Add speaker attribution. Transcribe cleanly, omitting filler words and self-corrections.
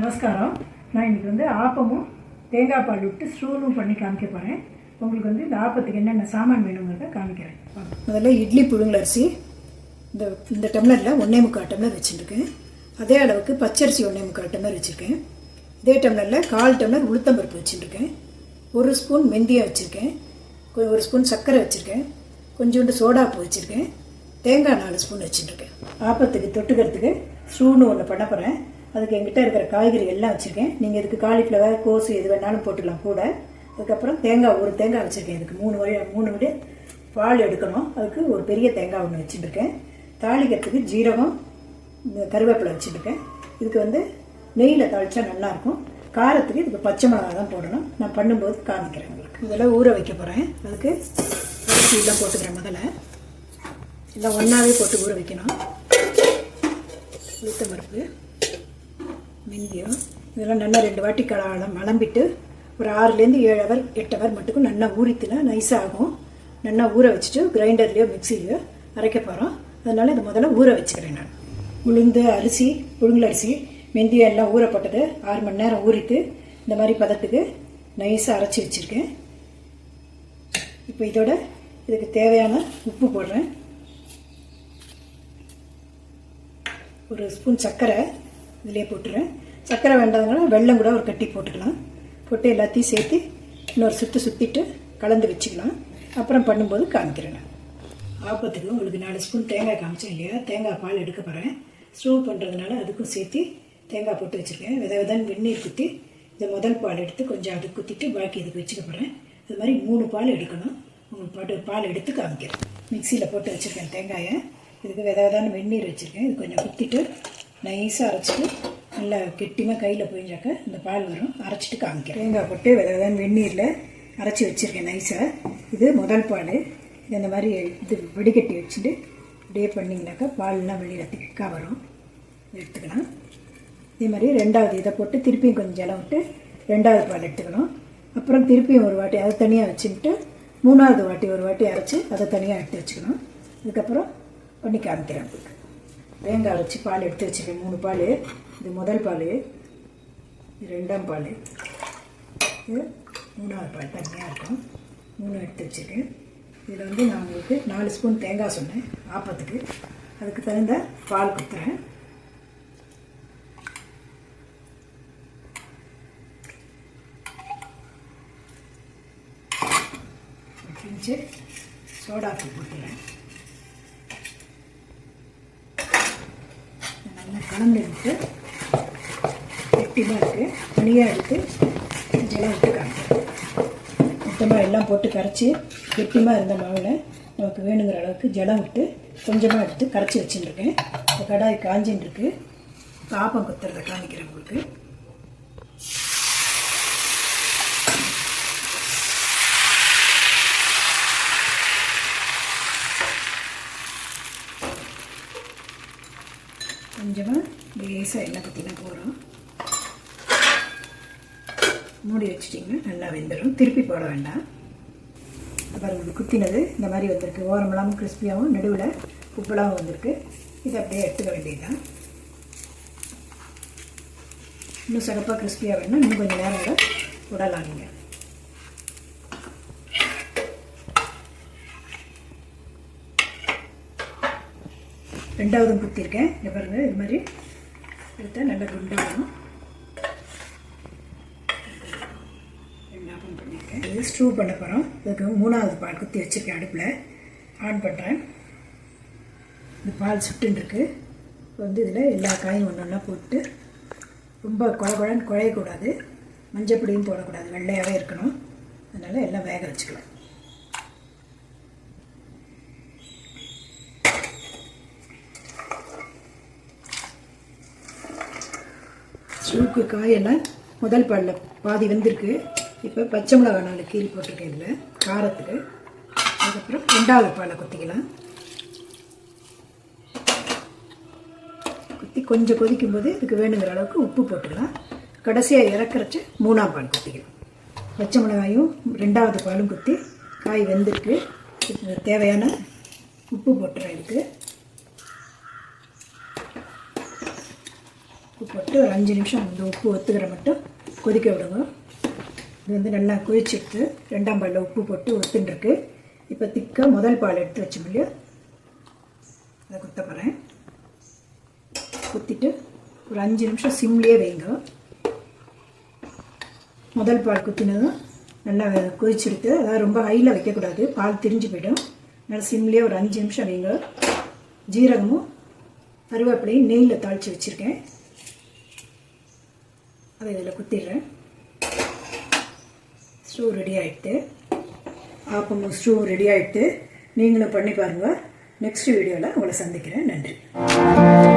Speaker 1: நமஸ்காரம். நான் இன்றைக்கி வந்து ஆப்பமும் தேங்காய் பால் விட்டு ஸ்டூலும் பண்ணி காமிக்க போகிறேன். உங்களுக்கு வந்து இந்த ஆப்பத்துக்கு என்னென்ன சாமான் வேணுங்கிறத காமிக்கிறேன். முதல்ல இட்லி புழுங்கல் அரிசி இந்த டம்ளரில் 1.25 டம்ளர் வச்சுருக்கேன். அதே அளவுக்கு பச்சரிசி 1.25 டம்ளர் வச்சுருக்கேன். இதே டம்ளரில் 1/4 டம்ளர் உளுத்தம்பருப்பு வச்சுருக்கேன். 1 ஸ்பூன் வெந்தயம் வச்சுருக்கேன். 1 ஸ்பூன் சர்க்கரை வச்சுருக்கேன். கொஞ்சோண்டு சோடாப்பு வச்சுருக்கேன். தேங்காய் 4 ஸ்பூன் வச்சுருக்கேன். ஆப்பத்துக்கு தொட்டுக்கிறதுக்கு ஸ்டூன்னு ஒன்று பண்ண போகிறேன். அதுக்கு எங்கிட்ட இருக்கிற காய்கறி எல்லாம் வச்சுருக்கேன். நீங்கள் இதுக்கு காலிஃப்ளவர், கோஸு எது வேணாலும் போட்டுக்கலாம் கூட. அதுக்கப்புறம் தேங்காய், ஒரு தேங்காய் வச்சுருக்கேன். இதுக்கு 3 வழி பால் எடுக்கணும். அதுக்கு ஒரு பெரிய தேங்காய் ஒன்று வச்சுருக்கேன். தாளிக்கிறதுக்கு ஜீரகம், கருவேப்பிலை வச்சுருக்கேன். இதுக்கு வந்து நெய்யில் தாளித்தா நல்லாயிருக்கும். காரத்துக்கு இதுக்கு பச்சை மிளகா தான் போடணும். நான் பண்ணும்போது காமிக்கிறேன் உங்களுக்கு. இதெல்லாம் ஊற வைக்க போகிறேன். அதுக்கு அரிசி எல்லாம் போட்டுக்கிறேன். முதல்ல எல்லாம் ஒன்றாவே போட்டு ஊற வைக்கணும். உளுத்தம்பருப்பு, வெந்தயம் இதெல்லாம் நல்லா 2 வாட்டி மலம்பிட்டு ஒரு 6லேருந்து 7 ஹவர் 8 ஹவர் மட்டுக்கும் நல்லா ஊறித்துனா நைஸாகும். நல்லா ஊற வச்சுட்டு கிரைண்டர்லேயோ மிக்சிலையோ அரைக்க போகிறோம். அதனால் இதை முதல்ல ஊற வச்சுக்கிறேன். நான் உளுந்து, அரிசி, புழுங்கல் அரிசி, வெந்தயம் எல்லாம் ஊறப்பட்டது 6 மணி நேரம் ஊறித்து இந்த மாதிரி பதத்துக்கு நைஸாக அரைச்சி வச்சுருக்கேன். இப்போ இதோட இதுக்கு தேவையான உப்பு போடுறேன். 1 ஸ்பூன் சர்க்கரை இதிலே போட்டுறேன். சர்க்கரை வேண்டாதனால வெல்லம் கூட ஒரு கட்டி போட்டுக்கலாம். போட்டு எல்லாத்தையும் சேர்த்து இன்னொரு சுற்றிட்டு கலந்து வச்சுக்கலாம். அப்புறம் பண்ணும்போது காமிக்கிறேன். ஆப்பத்துக்கு உங்களுக்கு 4 ஸ்பூன் தேங்காய் காமிச்சேன் இல்லையா? தேங்காய் பால் எடுக்க போகிறேன். ஸ்டூ பண்ணுறதுனால அதுக்கும் சேர்த்து தேங்காய் போட்டு வச்சுருக்கேன். விதவிதன்னு வெந்நீர் குத்தி இந்த முதல் பால் எடுத்து கொஞ்சம் அதுக்கு குத்திட்டு பாக்கி இதுக்கு வச்சுக்க போகிறேன். அது மாதிரி 3 பால் எடுக்கணும். உங்களுக்கு பால் எடுத்து காமிக்கிறேன். மிக்சியில் போட்டு வச்சுருக்கேன் தேங்காயை. இதுக்கு விதவிதான வெந்நீர் வச்சுருக்கேன். இது கொஞ்சம் குத்திட்டு நைஸாக அரைச்சிட்டு நல்லா கெட்டிமாக கையில் போயிஞ்சாக்க இந்த பால் வரும். அரைச்சிட்டு காமிக்கிறேன். தேங்காய் போட்டு விதவிதான வெந்நீரில் அரைச்சி வச்சுருக்கேன் நைஸாக. இது முதல் பால். இது இந்த மாதிரி இது வடிகட்டி வச்சுட்டு அப்படியே பண்ணிங்கனாக்கா பால்லாம் வெளியில் திக்காக வரும். எடுத்துக்கலாம். இதே மாதிரி 2வது இதை போட்டு திருப்பியும் கொஞ்சம் ஜலம் விட்டு 2வது பால் எடுத்துக்கணும். அப்புறம் திருப்பியும் ஒரு வாட்டி அதை தனியாக வச்சுக்கிட்டு 3வது வாட்டி ஒரு வாட்டி அரைச்சி அதை தனியாக எடுத்து வச்சுக்கணும். அதுக்கப்புறம் பண்ணி காமிக்கிறேன் உங்களுக்கு. தேங்காய் வச்சு பால் எடுத்து வச்சுருக்கேன். 3 பால். இது முதல் பால், இது 2ஆம் பால், இது 3வது பால் தனியாக இருக்கும். 3 எடுத்து வச்சுருக்கேன். இதில் வந்து நான் உங்களுக்கு 4 ஸ்பூன் தேங்காய் சொன்னேன் ஆப்பத்துக்கு. அதுக்கு தகுந்த பால் குத்துறேன். பிஞ்சு சோடாப்பு போட்டுறேன். நல்லா கலந்து விட்டு கெட்டிமாக இருக்குது தனியாக எடுத்து ஜலம் விட்டு காமிக்கிறேன். மொத்தமாக எல்லாம் போட்டு கரைச்சி கெட்டிமாக இருந்த மாவில் நமக்கு வேணுங்கிற அளவுக்கு ஜலம் விட்டு கொஞ்சமாக எடுத்து கரைச்சி வச்சுட்டுருக்கேன். இப்போ கடாய் காஞ்சின்னு இருக்கு. இப்போ ஆப்பம் குத்துறதை காமிக்கிறேன் உங்களுக்கு. கொஞ்சமாக லேசாக எண்ணெய் பற்றினா போகிறோம். மூடி வச்சிட்டிங்கன்னா நல்லா வெந்துடும். திருப்பி போட வேண்டாம். அப்புறம் குத்தினது இந்த மாதிரி வந்திருக்கு. ஓரமெல்லாம் கிறிஸ்பியாகவும் நடுவில் உப்பெல்லாம் வந்திருக்கு. இதை அப்படியே எடுத்துக்க வேண்டியதுதான். இன்னும் சிறப்பாக கிறிஸ்பியாக வேணும்னா இன்னும் கொஞ்சம் நேரம் கூட விடலாம். நீங்கள் 2வது குத்திருக்கேன். இங்கே பாருங்கள். இது மாதிரி எடுத்தால் நல்லா குண்டாகும். இது ஸ்டூ பண்ண போகிறோம். அதுக்கு 3வது பால் குத்தி வச்சுருக்கேன். அடுப்பில் ஆன் பண்ணுறேன். இந்த பால் சுட்டுருக்கு. இப்போ வந்து இதில் எல்லா காயும் ஒன்றா போட்டு ரொம்ப குழகுழன்னு குழையக்கூடாது. மஞ்சப்பொடியும் போடக்கூடாது. வெள்ளையாகவே இருக்கணும். அதனால் எல்லாம் வேக வச்சுக்கலாம். ஸ்டூக்கு காயெல்லாம் முதல் பாலில் பாதி வெந்திருக்கு. இப்போ பச்சை மிளகா 4 கீழ் போட்டிருக்கேன் இதில் காரத்துக்கு. அதுக்கப்புறம் 2வது பாலை குத்திக்கலாம். குத்தி கொஞ்சம் கொதிக்கும்போது இதுக்கு வேணுங்கிற அளவுக்கு உப்பு போட்டுக்கலாம். கடைசியாக இறக்குறச்சு 3ஆம் பால் குத்திக்கலாம். பச்சை மிளகாயும் 2வது பாலும் குத்தி காய் வெந்திருக்கு. தேவையான உப்பு போட்டுறேன். இதுக்கு உப்பு போட்டு ஒரு 5 நிமிஷம் வந்து உப்பு ஒத்துக்கிற மட்டும் கொதிக்க விடுங்க. இது வந்து நல்லா கொதிச்சுட்டு 2ஆம் பாலில் உப்பு போட்டு ஒத்துட்டுருக்கு. இப்போ திக்காக முதல் பால் எடுத்து வச்சோம் இல்லையா, அதை குத்த போகிறேன். குத்திட்டு ஒரு 5 நிமிஷம் சிம்லேயே வைங்க. முதல் பால் குத்தினதும் நல்லா கொதிச்செடுத்து, அதாவது ரொம்ப ஹையில் வைக்கக்கூடாது, பால் திரிஞ்சு போய்டும். நல்லா சிம்லேயே ஒரு 5 நிமிஷம் வைங்க. ஜீரகமும் கருவேப்பிலையும் நெய்யில் தாளித்து வச்சுருக்கேன், அதை இதில் குத்திடுறேன். ஸ்டூ ரெடி ஆகிடுது, ஆப்பமும் ஸ்டூ ரெடி ஆகிடுது. நீங்களும் பண்ணி பாருங்கள். நெக்ஸ்ட் வீடியோவில் உங்களை சந்திக்கிறேன். நன்றி.